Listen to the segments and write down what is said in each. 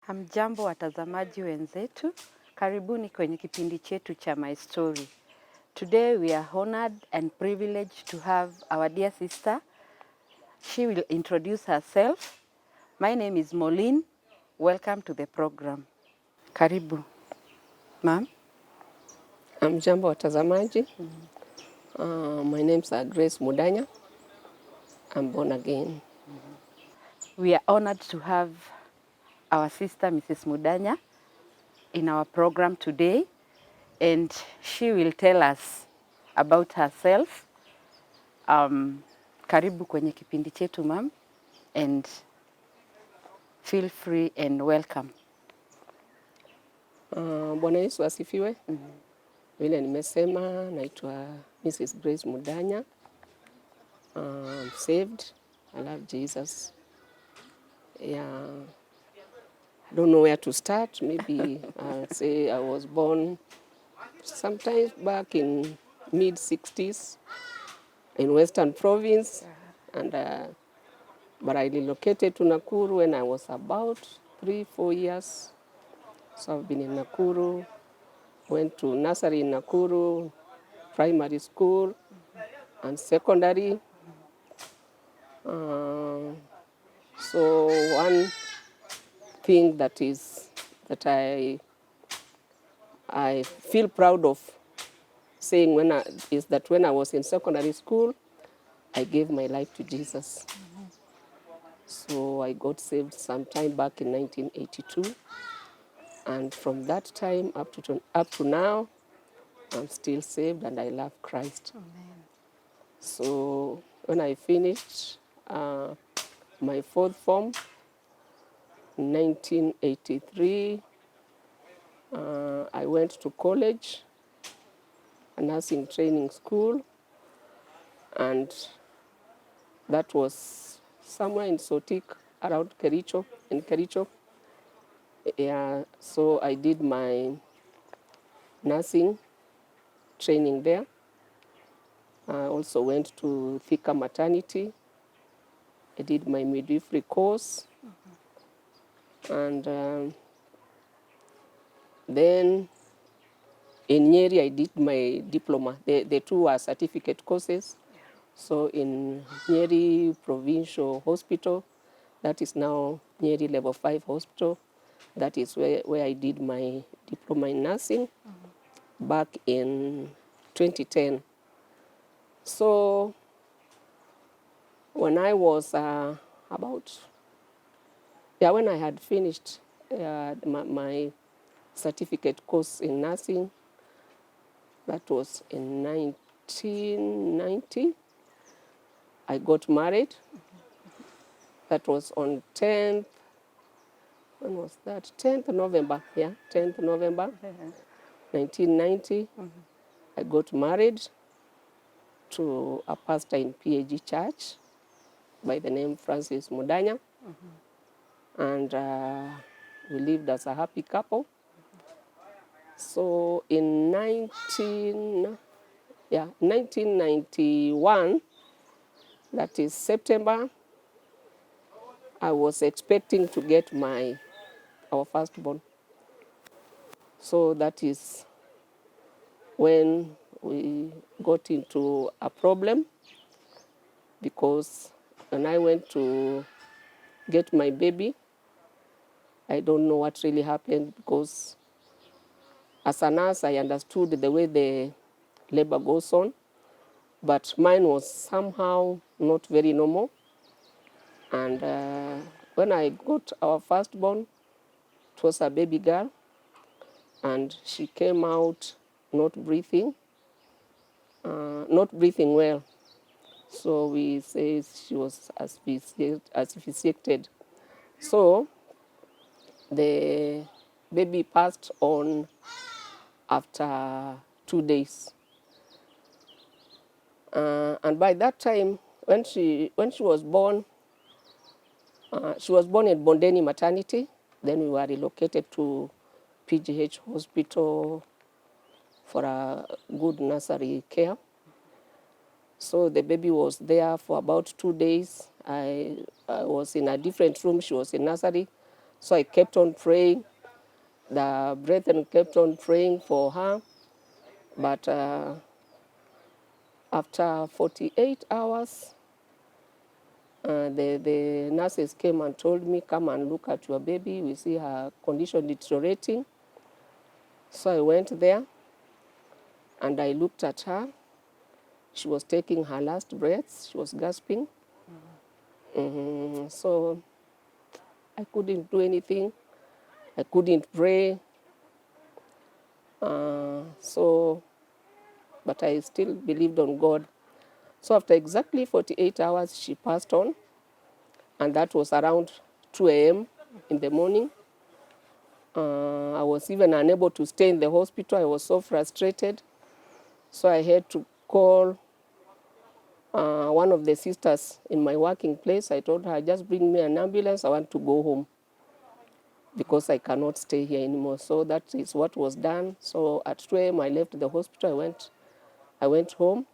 Hamjambo watazamaji wenzetu, karibuni kwenye kipindi chetu cha My Story. Today we are honored and privileged to have our dear sister. She will introduce herself. My name is Moline. Welcome to the program. Karibu. Ma'am. Hamjambo watazamaji. My name's Grace Mudanya. I'm born again. We are honored to have our sister Mrs. Mudanya in our program today, and she will tell us about herself. Karibu kwenye kipindi chetu ma'am, and feel free and welcome. Bwana Yesu asifiwe. Vile nimesema naitwa Mrs. Grace Mudanya. I'm saved. I love Jesus. Yeah. Don't know where to start. Maybe I'll say I was born sometimes back in mid-60s in Western Province, and but I relocated to Nakuru when I was about 3-4 years. So I've been in Nakuru, went to nursery in Nakuru, primary school, and secondary. So one thing that I feel proud of saying is that when I was in secondary school, I gave my life to Jesus. So I got saved sometime back in 1982. And from that time up to now, I'm still saved and I love Christ. Amen. So when I finished my fourth form in 1983, I went to college, a nursing training school, and that was somewhere in Sotik, around Kericho. Yeah, so I did my nursing training there. I also went to Thika Maternity. I did my midwifery course. And then in Nyeri, I did my diploma. The two were certificate courses. So in Nyeri Provincial Hospital, that is now Nyeri Level 5 Hospital, that is where I did my diploma in nursing back in 2010. So when I was when I had finished my certificate course in nursing, that was in 1990, I got married. That was on 10th, when was that? 10th November, 10th November, 1990. I got married to a pastor in PAG Church by the name Francis Mudanya. And we lived as a happy couple. So in 1991, that is September, I was expecting to get our firstborn. So that is when we got into a problem, because when I went to get my baby, I don't know what really happened, because as a nurse, I understood the way the labor goes on, but mine was somehow not very normal. And when I got our firstborn, it was a baby girl, and she came out not breathing well. So we say she was asphyxiated. So the baby passed on after 2 days. And by that time, when she was born at Bondeni Maternity. Then we were relocated to PGH Hospital for a good nursery care. So the baby was there for about 2 days. I was in a different room. She was in nursery. So I kept on praying. The brethren kept on praying for her. But after 48 hours, the nurses came and told me, come and look at your baby. We see her condition deteriorating. So I went there and I looked at her. She was taking her last breaths. She was gasping. So I couldn't do anything. I couldn't pray. But I still believed on God. So after exactly 48 hours, she passed on. And that was around 2 a.m. in the morning. I was even unable to stay in the hospital. I was so frustrated. So I had to call one of the sisters in my working place. I told her, just bring me an ambulance. I want to go home because I cannot stay here anymore. So that is what was done. So at 2 a.m. I left the hospital. I went home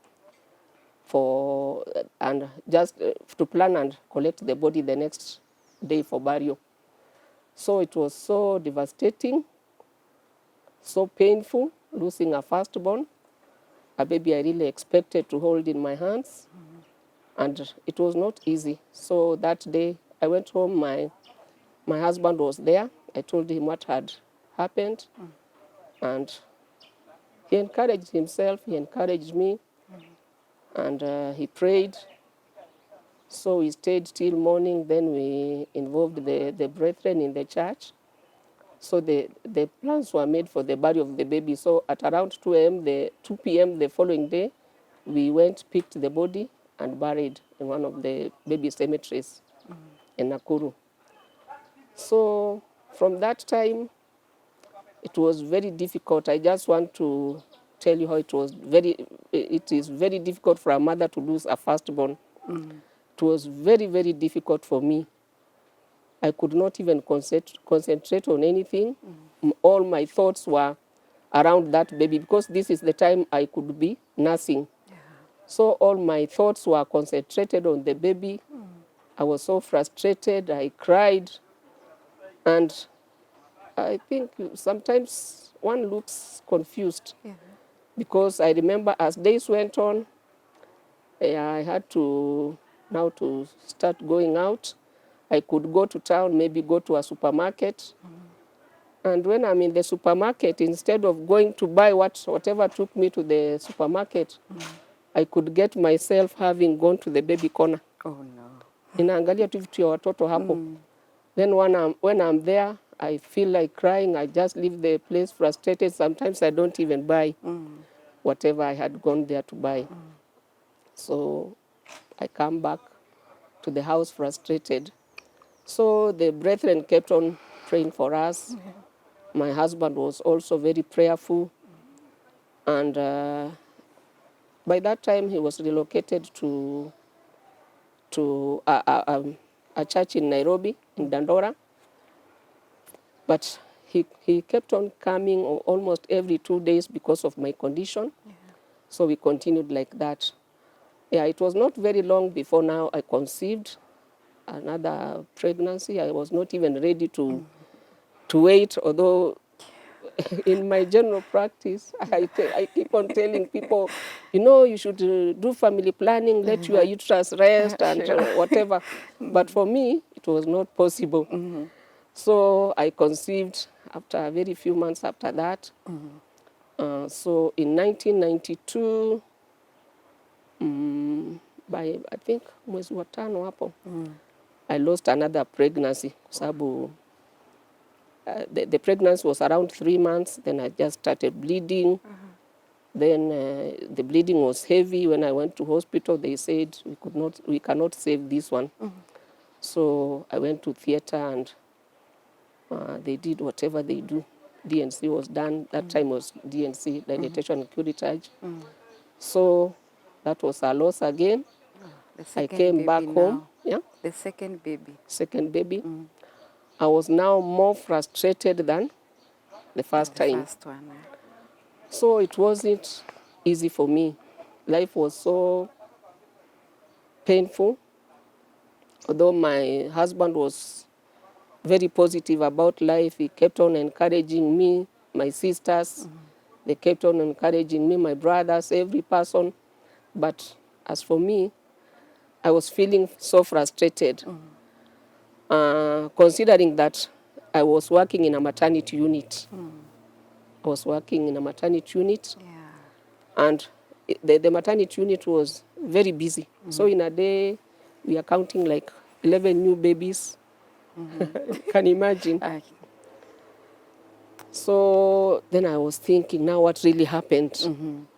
and just to plan and collect the body the next day for burial. So it was so devastating, so painful, losing a firstborn, a baby I really expected to hold in my hands. And it was not easy. So that day I went home, my husband was there. I told him what had happened. And he encouraged himself, he encouraged me, and he prayed. So we stayed till morning. Then we involved the brethren in the church. So the plans were made for the burial of the baby. So at around 2 p.m. the following day, we went, picked the body, and buried in one of the baby cemeteries in Nakuru. So from that time, it was very difficult. I just want to tell you how it is very difficult for a mother to lose a firstborn. It was very, very difficult for me. I could not even concentrate on anything. All my thoughts were around that baby because this is the time I could be nursing. Yeah. So all my thoughts were concentrated on the baby. I was so frustrated. I cried. And I think sometimes one looks confused. Yeah. Because I remember as days went on, I had to start going out. I could go to town, maybe go to a supermarket. And when I'm in the supermarket, instead of going to buy whatever took me to the supermarket, I could get myself having gone to the baby corner. Oh no. Inaangalia tu vitu ya watoto hapo. Then when I'm there, I feel like crying. I just leave the place frustrated. Sometimes I don't even buy whatever I had gone there to buy. So I come back to the house frustrated. So the brethren kept on praying for us. My husband was also very prayerful. And by that time, he was relocated to a church in Nairobi, in Dandora. But he kept on coming almost every 2 days because of my condition. Yeah. So we continued like that. Yeah, it was not very long before now I conceived another pregnancy. I was not even ready to wait, although in my general practice, I keep on telling people, you should do family planning, let your uterus rest and whatever. But for me, it was not possible. So I conceived after a very few months after that. So in 1992, by I think mwezi wa tano hapo, I lost another pregnancy kwa sababu the pregnancy was around 3 months. Then I just started bleeding. Then the bleeding was heavy. When I went to hospital, they said we cannot save this one. So I went to theater and they did whatever they do. DNC was done. That time was DNC, dilatation and curettage. So that was a loss again. I came back home. Yeah. The second baby. Second baby. I was now more frustrated than the first time. The first one. So it wasn't easy for me. Life was so painful. Although my husband was very positive about life. He kept on encouraging me, my sisters. They kept on encouraging me, my brothers, every person. But as for me, I was feeling so frustrated, considering that I was working in a maternity unit. I was working in a maternity unit, and the maternity unit was very busy. So in a day, we are counting like 11 new babies. Can you imagine? So then I was thinking, now what really happened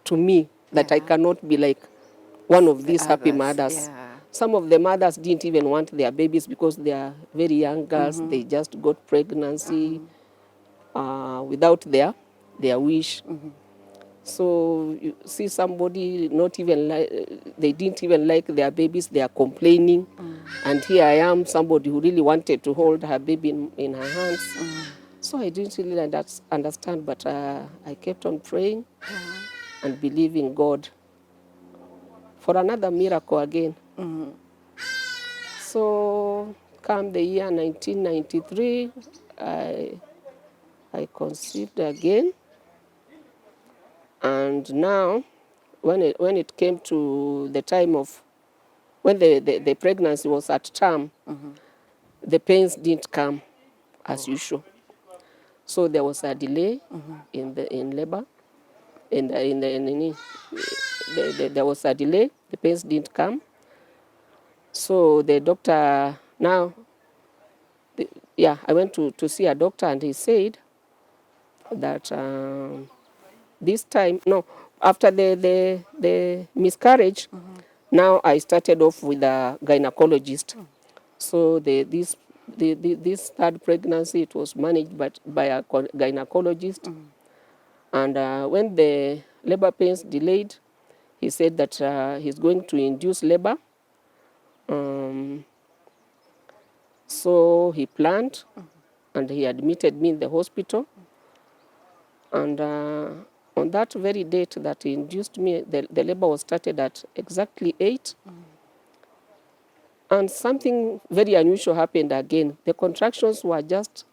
to me that I cannot be like one of these happy mothers. Some of the mothers didn't even want their babies because they are very young girls. They just got pregnancy without their wish. So you see somebody not even they didn't even like their babies, they are complaining. And here I am, somebody who really wanted to hold her baby in her hands. So I didn't really understand, but I kept on praying and believing God for another miracle again. So come the year 1993, I conceived again. And now, when it came to the time of when the pregnancy was at term, the pains didn't come as usual. So there was a delay in labor, there was a delay. The pains didn't come. So the doctor now, I went to see a doctor, and he said that this time, no, after the miscarriage, now I started off with a gynecologist. So this third pregnancy, it was managed by a gynecologist. And when the labor pains delayed, he said that he's going to induce labor. So he planned, and he admitted me in the hospital. And on that very date that he induced me, the labor was started at exactly 8. And something very unusual happened again. The contractions were just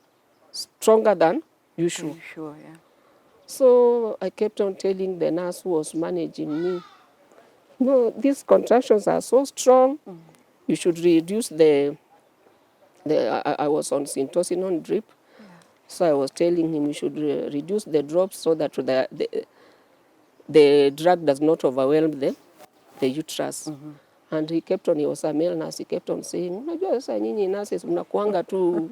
stronger than usual. So I kept on telling the nurse who was managing me, no, these contractions are so strong. You should reduce I was on syntocinon drip. So I was telling him you should reduce the drops so that the drug does not overwhelm the uterus. And he was a male nurse, he kept on saying, unajua sasa nyinyi nurses mnakuanga tu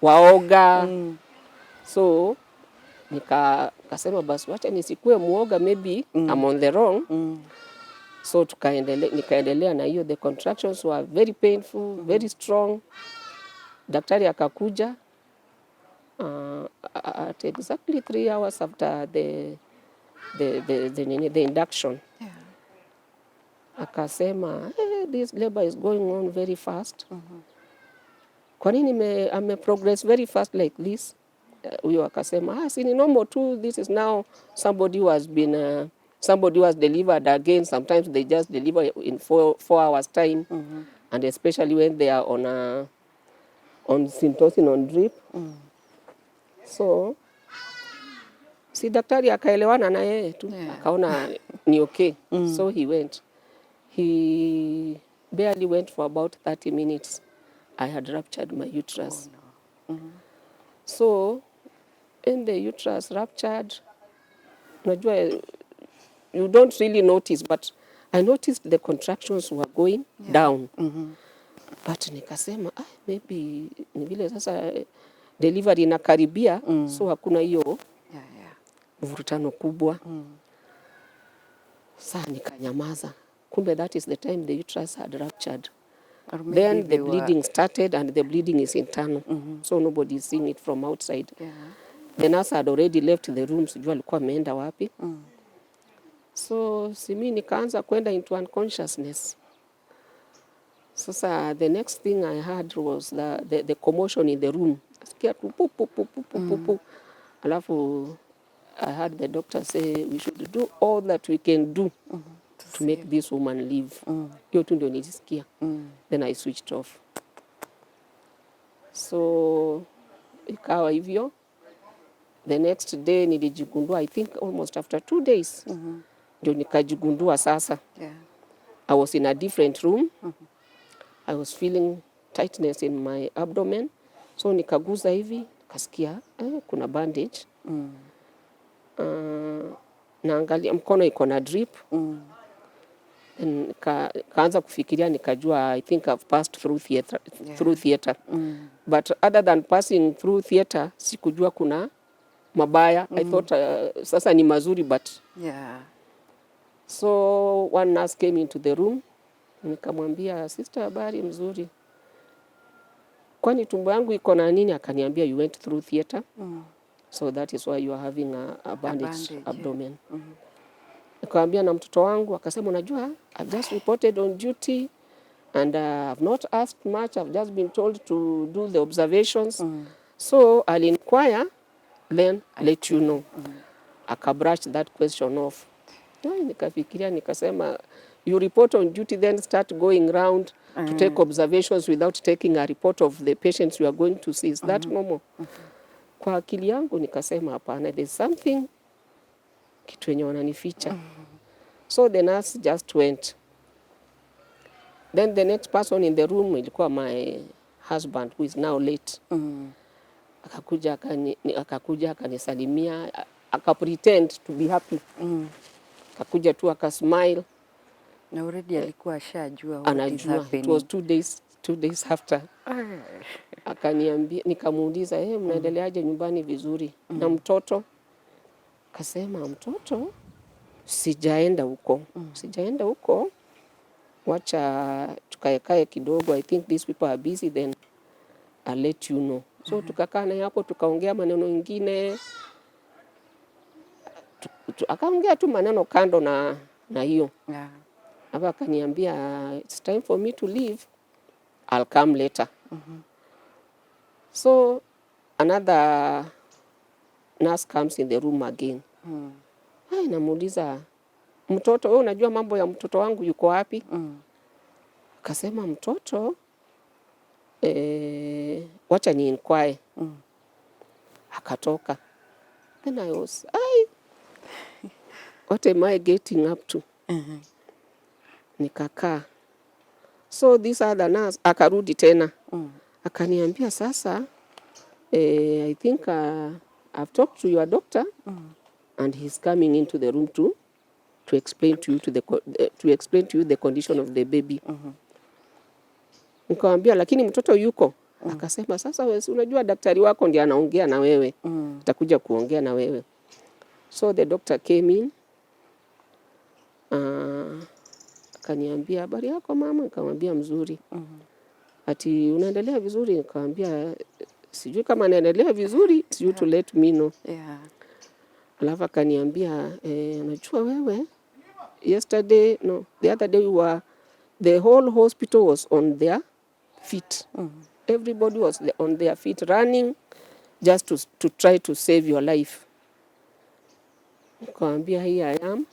waoga. So nikasema basi wacha nisikue muoga, maybe I'm on the wrong. So nikaendelea na hiyo. The contractions were very painful, very strong. Daktari akakuja at exactly 3 hours after the induction. Akasema, this labor is going on very fast. Kwa nini ame progress very fast like this? Huyo akasema, si ni normal too. This is now somebody who has delivered again. Sometimes they just deliver in 4 hours time. And especially when they are on syntocinon drip. So si daktari akaelewana na yeye tu, akaona ni okay. So he went. He barely went for about 30 minutes. I had ruptured my uterus. So in the uterus ruptured, unajua, you don't really notice, but I noticed the contractions were going down. But nikasema, maybe ni vile sasa delivery inakaribia, so hakuna hiyo mvurutano kubwa. Saa nikanyamaza. Kumbe that is the time the uterus had ruptured. Then the bleeding started, and the bleeding is internal. So nobody is seeing it from outside. The nurse had already left the room, sijua alikuwa ameenda wapi. So simi nikaanza kwenda into unconsciousness. Sasa the next thing I heard was the commotion in the room. Sikia tu pu pu pu pu pu pu. Alafu I heard the doctor say we should do all that we can do to make this woman live. Hiyo tu ndio nilisikia. Then I switched off. So ikawa hivyo. The next day nilijigundua, I think almost after 2 days ndio nikajigundua sasa. Yeah. I was in a different room. I was feeling tightness in my abdomen. So nikaguza hivi, kasikia kuna bandage. Naangalia mkono iko na drip. Kaanza kufikiria, nikajua I think I've passed through theater. Yeah. Through theater. But other than passing through theater, sikujua kuna mabaya. I thought sasa ni mazuri, but Yeah. so one nurse came into the room. Nikamwambia, sister, habari mzuri, kwani tumbo yangu iko na nini? Akaniambia, you went through theater. So that is why you are having a bandaged abdomen. Yeah. Nikamwambia na mtoto wangu, akasema, unajua, I've just reported on duty and I've not asked much. I've just been told to do the observations. So I'll inquire, then let you know. Akabrush that question off. Nikafikiria, nikasema, you report on duty, then start going round to take observations without taking a report of the patients you are going to see. Is that normal? Kwa akili yangu nikasema, hapana, there's something, kitu yenye wananificha. So the nurse just went. Then the next person in the room ilikuwa my husband, who is now late. Akakuja akanisalimia, akapretend to be happy. Akakuja tu akasmile. Na already alikuwa ashajua what is happening. It was 2 days after. Akaniambia, nikamuuliza, mnaendeleaje nyumbani? Vizuri. Na mtoto? Akasema, mtoto sijaenda huko. Sijaenda huko. Wacha tukaekae kidogo. I think these people are busy, then I'll let you know. So tukakaa naye hapo, tukaongea maneno mengine. Akaongea tu maneno kando na hiyo. Yeah. Hapa akaniambia, it's time for me to leave. I'll come later. So another nurse comes in the room again. Namuuliza, mtoto, wewe unajua mambo ya mtoto wangu yuko wapi? Akasema, mtoto wacha ni inquire. Akatoka. Then I was, what am I getting up to? Nikakaa. So this other nurse akarudi tena. Akaniambia, sasa I think I've talked to your doctor and he's coming into the room to explain to you the condition of the baby. Nikamwambia, lakini mtoto yuko? Akasema, sasa wewe unajua daktari wako ndiye anaongea na wewe. Atakuja kuongea na wewe. So the doctor came in. Akaniambia, habari yako mama? Nikamwambia, mzuri. Ati unaendelea vizuri? Nikamwambia, sijui kama naendelea vizuri, sijui to let me know. Yeah. Alafu akaniambia, unajua wewe, the other day the whole hospital was on their feet. Everybody was on their feet running just to try to save your life. Nikamwambia, here I am.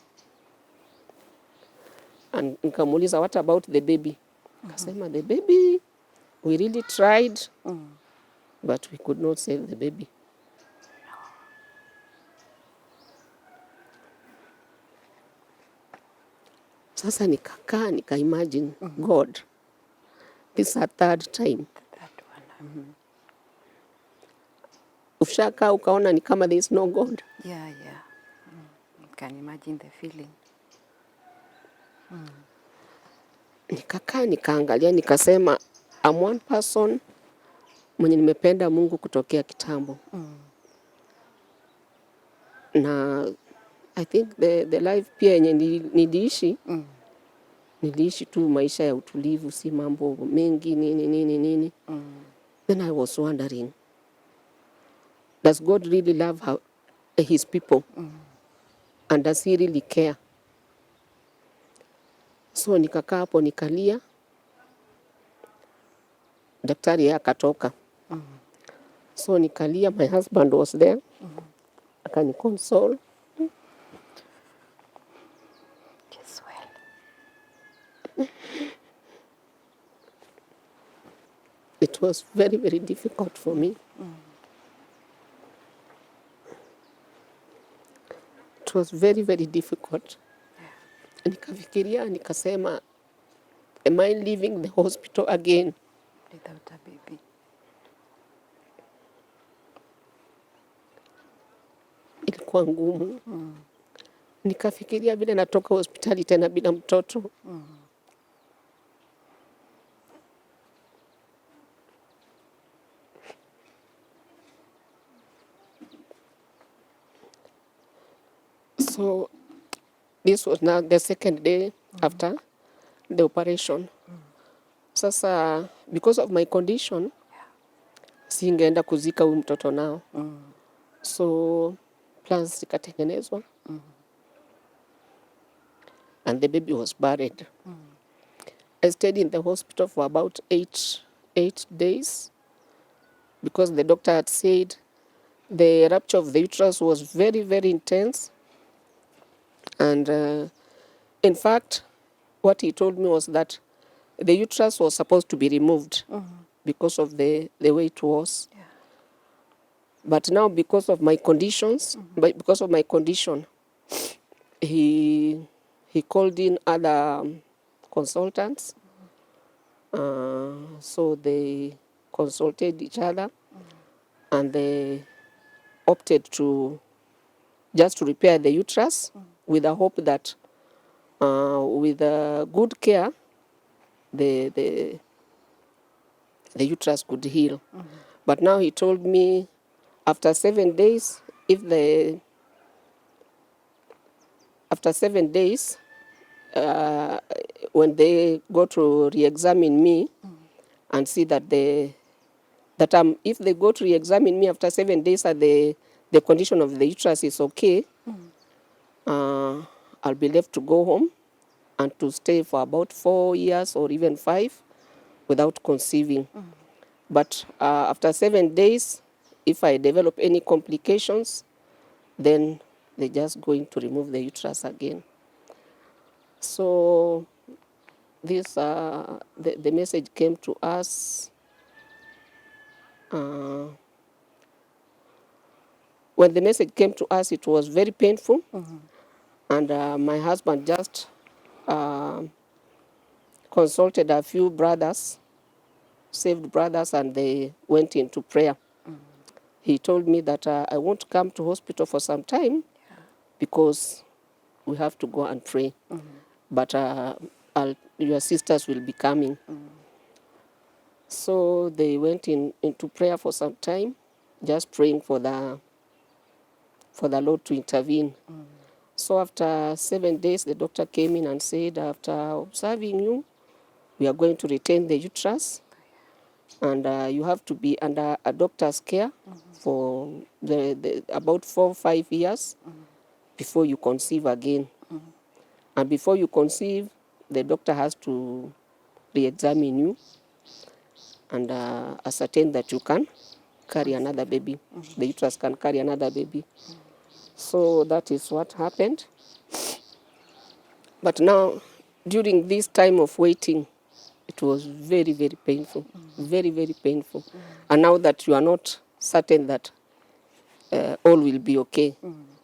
And nikamuuliza, what about the baby? Akasema, the baby, we really tried, but we could not save the baby. Sasa nikakaa, nika-imagine, God, this is a third time. Ushakaa ukaona ni kama there is no God. Yeah. You can imagine the feeling. Nikakaa, nikaangalia, nikasema, I'm one person mwenye nimependa Mungu kutokea kitambo. Na I think the life pia yenye niliishi, niliishi tu maisha ya utulivu, si mambo mengi nini. Then I was wondering, does God really love his people? And does he really care? So nikakaa hapo, nikalia. Daktari yeye akatoka. So nikalia, my husband was there. Akaniconsole. Just well. It was very, very difficult for me. It was very, very difficult. Nikafikiria, nikasema, am I leaving the hospital again? Without a baby. Ilikuwa ngumu. Nikafikiria vile natoka hospitali tena bila mtoto. So this was now the second day after the operation. Sasa because of my condition, singeenda kuzika huyu mtoto nao. So plans zikatengenezwa. And the baby was buried. I stayed in the hospital for about eight days because the doctor had said the rupture of the uterus was very, very intense. And in fact, what he told me was that the uterus was supposed to be removed because of the way it was. Yeah. But now because of my conditions, because of my condition, he called in other consultants. So they consulted each other and they opted to just to repair the uterus with the hope that with good care, the uterus could heal. But now he told me after 7 days, after 7 days, when they go to re-examine me and see that if they go to re-examine me after 7 days and the condition of the uterus is okay, I'll be left to go home and to stay for about 4 years or even 5 without conceiving. But after 7 days, if I develop any complications, then they're just going to remove the uterus again. So this the message came to us when the message came to us, it was very painful. And my husband just consulted a few brothers, saved brothers, and they went into prayer. He told me that I won't come to hospital for some time because we have to go and pray. But your sisters will be coming. So they went into prayer for some time, just praying for the Lord to intervene. So after 7 days, the doctor came in and said, after observing you, we are going to retain the uterus, and you have to be under a doctor's care for about 4 or 5 years before you conceive again. And before you conceive, the doctor has to re-examine you and ascertain that you can carry another baby. The uterus can carry another baby. So that is what happened. But now, during this time of waiting, it was very, very painful. Very, very painful. And now that you are not certain that all will be okay.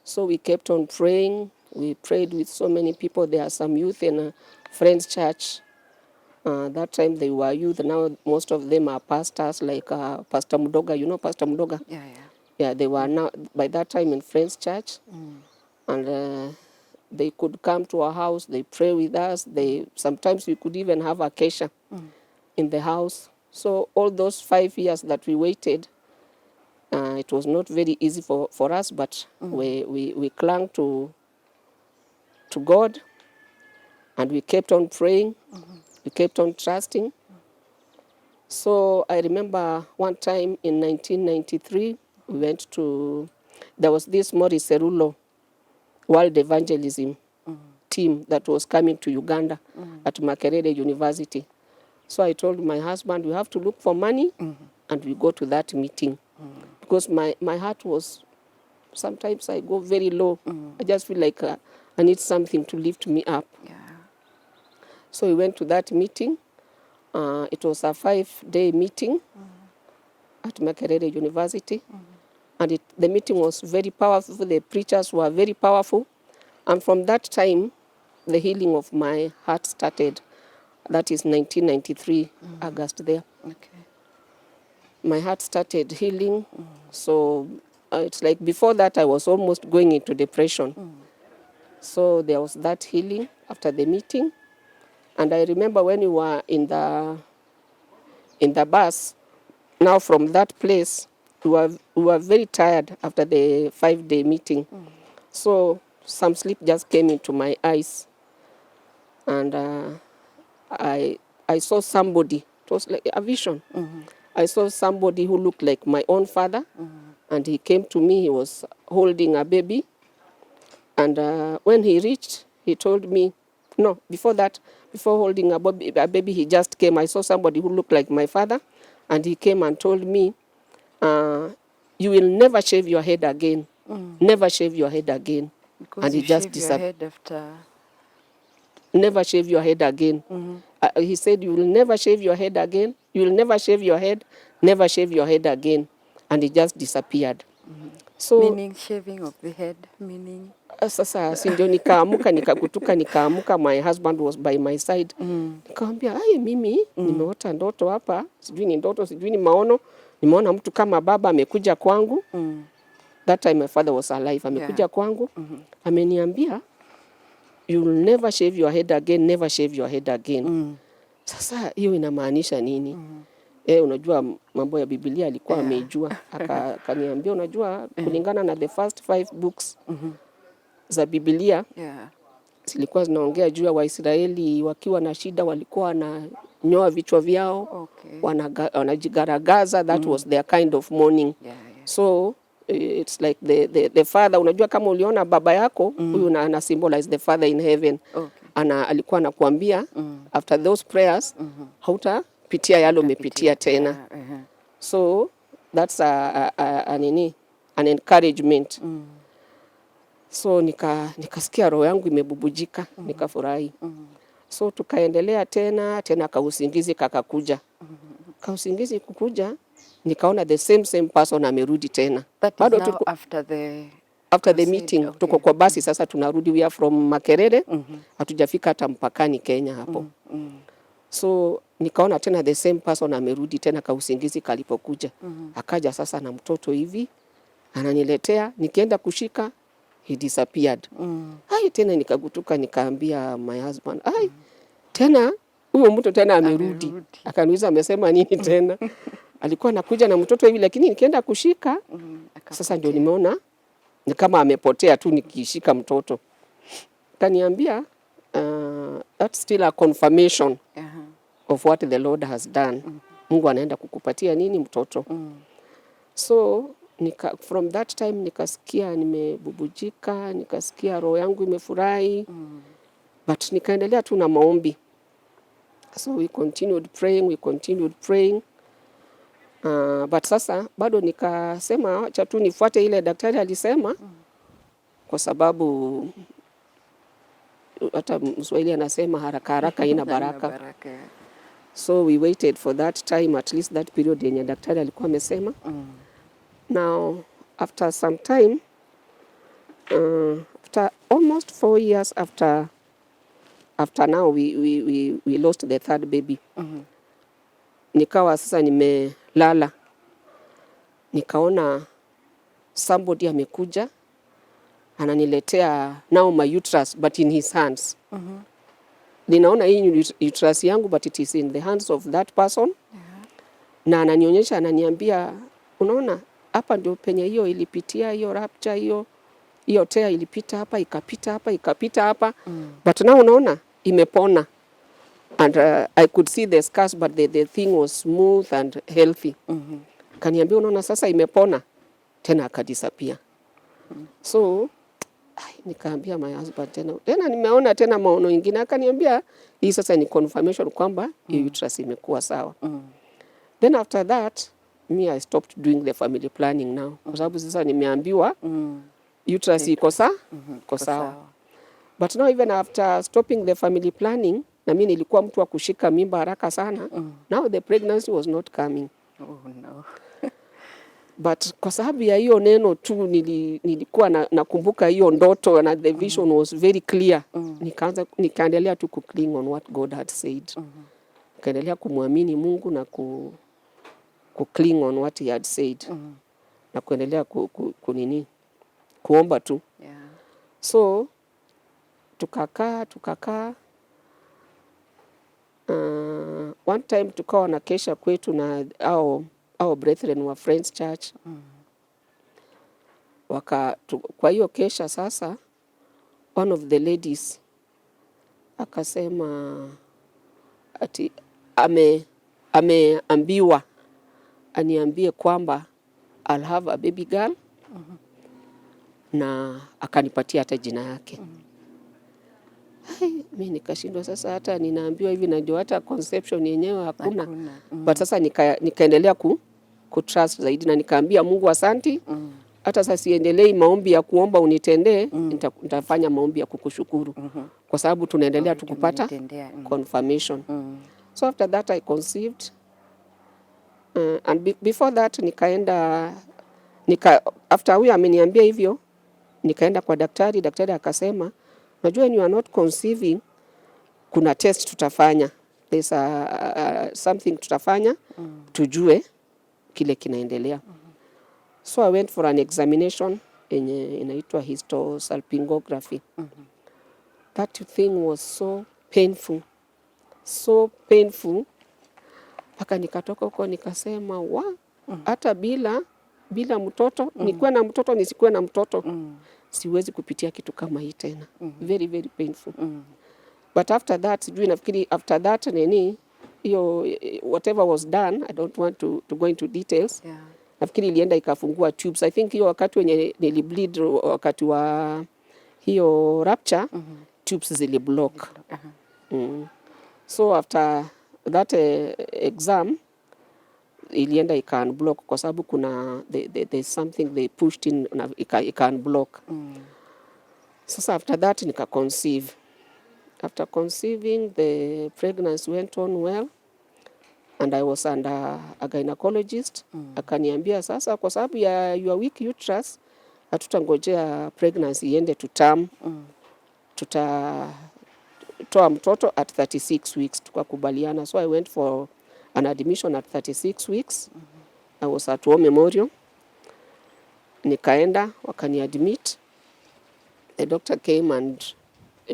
So we kept on praying. We prayed with so many people. There are some youth in a friend's church. That time they were youth. Now most of them are pastors, like Pastor Mudoga. You know Pastor Mudoga? Yeah. Yeah, they were now by that time in Friends Church. And they could come to our house. They pray with us. Sometimes we could even have a kesha in the house. So all those 5 years that we waited, it was not very easy for us, but we clung to God, and we kept on praying. We kept on trusting. So I remember one time in 1993, we went there was this Maurice Cerulo World Evangelism team that was coming to Uganda at Makerere University. So I told my husband, we have to look for money, and we go to that meeting. Because my heart was, sometimes I go very low. I just feel like I need something to lift me up. Yeah. So we went to that meeting. It was a 5-day meeting. at Makerere University. And the meeting was very powerful. The preachers were very powerful. And from that time, the healing of my heart started. That is 1993, August there. Okay. My heart started healing. So it's like before that, I was almost going into depression. So there was that healing after the meeting. And I remember when we were in the bus, now from that place, we were very tired after the 5-day meeting. So some sleep just came into my eyes. And I saw somebody. It was like a vision. I saw somebody who looked like my own father. And he came to me. He was holding a baby. And when he reached, he told me, no, before that, before holding a baby, he just came. I saw somebody who looked like my father. And he came and told me, you will never shave your head again. Never shave your head again. Because and you he just shave your head after... Never shave your head again. He said, you will never shave your head again. You will never shave your head. Never shave your head again. And he just disappeared. So, meaning shaving of the head, meaning... Sasa si ndio nikaamuka nikakutuka nikaamuka, my husband was by my side. Nikamwambia, ai mimi nimeota ndoto hapa, sijui ni ndoto, sijui ni maono. Nimeona mtu kama baba amekuja kwangu. That time my father was alive. Amekuja kwangu. Ameniambia, you will never shave your head again, never shave your head again. Sasa hiyo inamaanisha nini? Unajua mambo ya Biblia alikuwa amejua. Akaniambia, unajua kulingana na the first 5 books za Biblia, zilikuwa zinaongea juu ya Waisraeli wakiwa na shida, walikuwa wananyoa vichwa vyao, wanajigaragaza. That was their kind of mourning. So it's like the father, unajua kama uliona baba yako, huyu ana symbolize the father in heaven. Alikuwa anakuambia, after those prayers, hautapitia yale umepitia tena. So that's an encouragement. So nikasikia roho yangu imebubujika, nikafurahi. So tukaendelea tena kausingizi kakakuja. Kausingizi kukuja, nikaona the same person amerudi tena. Bado tuko after the meeting. Tuko kwa basi sasa tunarudi, we are from Makerere. Hatujafika hata mpakani Kenya hapo. So nikaona tena the same person amerudi tena, kausingizi kalipokuja. Akaja sasa na mtoto hivi, ananiletea, nikienda kushika, he disappeared. Tena nikagutuka, nikaambia my husband, tena huyo mtu tena amerudi. Akaniuliza amesema nini tena? Alikuwa anakuja na mtoto hivi, lakini nikienda kushika, sasa ndio nimeona ni kama amepotea tu nikishika mtoto. Kaniambia, that's still a confirmation of what the Lord has done. Mungu anaenda kukupatia nini mtoto. So from that time nikasikia nimebubujika, nikasikia roho yangu imefurahi. But nikaendelea tu na maombi. So we continued praying. But sasa bado nikasema acha tu nifuate ile daktari alisema, kwa sababu hata Mswahili anasema haraka haraka ina baraka. So we waited for that time, at least that period yenye daktari alikuwa amesema. Now after some time, after almost 4 years after now we lost the third baby. Nikawa sasa nimelala, nikaona somebody amekuja ananiletea now my uterus but in his hands. Ninaona hii uterus yangu but it is in the hands of that person. Na ananionyesha, ananiambia, unaona hapa ndio penye hiyo ilipitia, hiyo rupture, hiyo tear ilipita hapa, ikapita hapa. But now unaona imepona. And I could see the scars, but the thing was smooth and healthy. Kaniambia, unaona sasa imepona. Tena akadisappear. So nikaambia my husband tena nimeona tena maono ingine. Akaniambia hii sasa ni confirmation kwamba hiyo uterus imekuwa sawa. Then after that, I stopped doing the family planning now. Kwa sababu sasa nimeambiwa uterus iko sawa. But now even after stopping the family planning, na mimi nilikuwa mtu wa kushika mimba haraka sana. Now the pregnancy was not coming. Oh no. But kwa sababu ya hiyo neno tu nilikuwa nakumbuka hiyo ndoto na the vision was very clear. Nikaendelea tu cling on what God had said. Nikaendelea kumwamini Mungu na cling on what he had said. Na kuendelea kuomba tu. Yeah. So tukakaa one time tukawa na kesha kwetu na our brethren wa Friends Church. Kwa hiyo kesha sasa, one of the ladies akasema ati ameambiwa aniambie kwamba I'll have a baby girl. Na akanipatia hata jina yake. Mimi nikashindwa sasa, hata ninaambiwa hivi na ndio hata conception yenyewe hakuna. But sasa nikaendelea kutrust zaidi na nikaambia Mungu asanti. Hata sasa siendelei maombi ya kuomba unitendee, nitafanya maombi ya kukushukuru. Kwa sababu tunaendelea tukupata confirmation. So after that I conceived. And before that after huyo ameniambia hivyo, nikaenda kwa daktari. Daktari akasema, unajua you are not conceiving, kuna test tutafanya. There's something tutafanya, tujue kile kinaendelea. So I went for an examination inaitwa histosalpingography. That thing was so painful. So painful. Paka nikatoka huko nikasema, hata bila mtoto, nikuwe na mtoto nisikuwe na mtoto, siwezi kupitia kitu kama hii tena. Very, very painful. But after that, sijui nafikiri after that hiyo whatever was done, I don't want to go into details. Yeah. Nafikiri ilienda ikafungua tubes. I think hiyo wakati wenye nilibleed wakati wa hiyo rupture, tubes ziliblock. So after that exam, ilienda ikan-block kwa sababu kuna there's something they pushed in na ikan-block. Sasa after that nika-conceive. After conceiving, the pregnancy went on well and I was under a gynecologist. Akaniambia sasa kwa sababu ya your weak uterus, hatutangojea pregnancy iende to term. Tutatoa mtoto at 36 weeks. Tukakubaliana. So I went for an admission at 36 weeks. I was at War Memorial. Nikaenda, wakani-admit. The doctor came and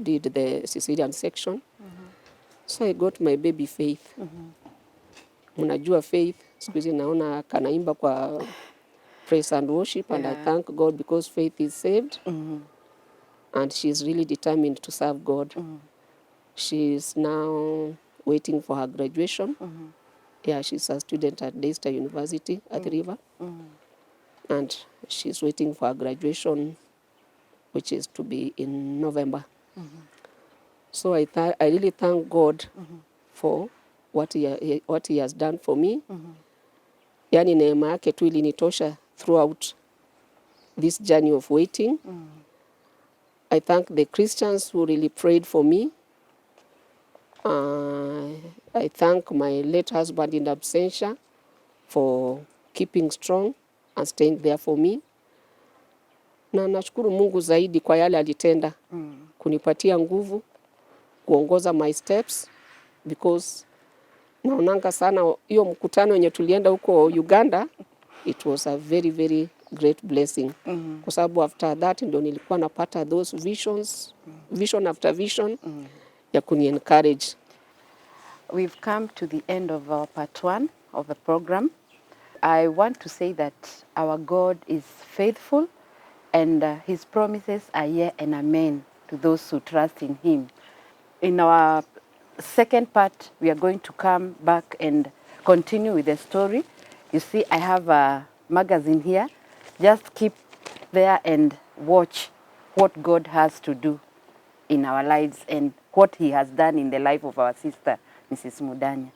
did the cesarean section. So I got my baby Faith. Mnajua Faith, siku hizi naona kanaimba kwa praise and worship. And I thank God because Faith is saved. And she is really determined to serve God. She is now waiting for her graduation. Yeah, she's a student at Daystar University at River. And she's waiting for her graduation, which is to be in November. So I really thank God for what he has done for me. Yani neema yake tu ilinitosha throughout this journey of waiting. I thank the Christians who really prayed for me. I thank my late husband in absentia for keeping strong and staying there for me. Na nashukuru Mungu zaidi kwa yale alitenda. Kunipatia nguvu, kuongoza my steps, because naonanga sana hiyo mkutano yenye tulienda huko Uganda, it was a very, very great blessing. Kwa sababu after that ndio nilikuwa napata those visions, vision after vision, ya kuni-encourage. We've come to the end of our part 1 of the program. I want to say that our God is faithful and his promises are yea and amen to those who trust in him. In our second part, we are going to come back and continue with the story. You see, I have a magazine here. Just keep there and watch what God has to do in our lives and what he has done in the life of our sister, Mrs. Mudanya.